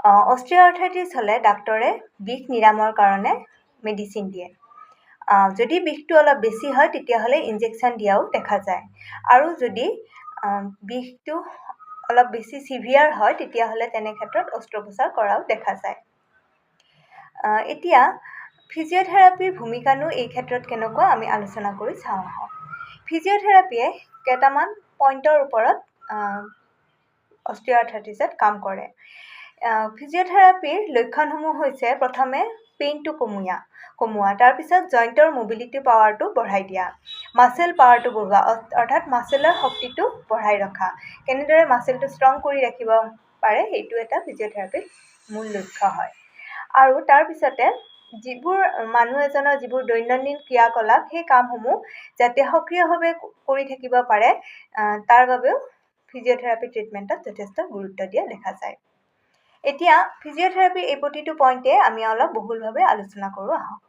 অস্টিঅ'আৰ্থ্ৰাইটিছ হ'লে ডাক্তৰে বিষ নিৰাময়ৰ কাৰণে মেডিচিন দিয়ে। যদি বিষটো অলপ বেছি হয় তেতিয়াহ'লে ইনজেকশ্যন দিয়াও দেখা যায়। আৰু যদি বিষটো অলপ বেছি চিভিয়াৰ হয় তেতিয়াহ'লে তেনে ক্ষেত্ৰত অস্ত্ৰোপচাৰ কৰাও দেখা যায়। এতিয়া ফিজিঅ'থেৰাপিৰ ভূমিকানো এই ক্ষেত্ৰত কেনেকুৱা আমি আলোচনা কৰি চাওঁ আহক। ফিজিঅ'থেৰাপিয়ে কেইটামান পইণ্টৰ ওপৰত অস্টিঅ'আৰ্থ্ৰাইটিছত কাম কৰে। ফিজিঅ'থেৰাপিৰ লক্ষণসমূহ হৈছে প্ৰথমে পেইনটো কমোৱা, তাৰপিছত জইণ্টৰ মোবিলিটি পাৱাৰটো বঢ়াই দিয়া, মাছেল পাৱাৰটো বঢ়োৱা, অৰ্থাৎ মাছেলৰ শক্তিটো বঢ়াই ৰখা। কেনেদৰে মাছেলটো ষ্ট্ৰং কৰি ৰাখিব পাৰে সেইটো এটা ফিজিঅ'থেৰাপিৰ মূল লক্ষ্য হয়। আৰু তাৰপিছতে মানুহ এজনৰ যিবোৰ দৈনন্দিন ক্ৰিয়াকলাপ সেই কামসমূহ যাতে সক্ৰিয়ভাৱে কৰি থাকিব পাৰে তাৰ বাবেও ফিজিঅ'থেৰাপি ট্ৰিটমেণ্টত যথেষ্ট গুৰুত্ব দিয়া দেখা যায়। এতিয়া ফিজিঅ'থেৰাপিৰ এই প্ৰতিটো পইণ্টে আমি অলপ বহুলভাৱে আলোচনা কৰোঁ আহক।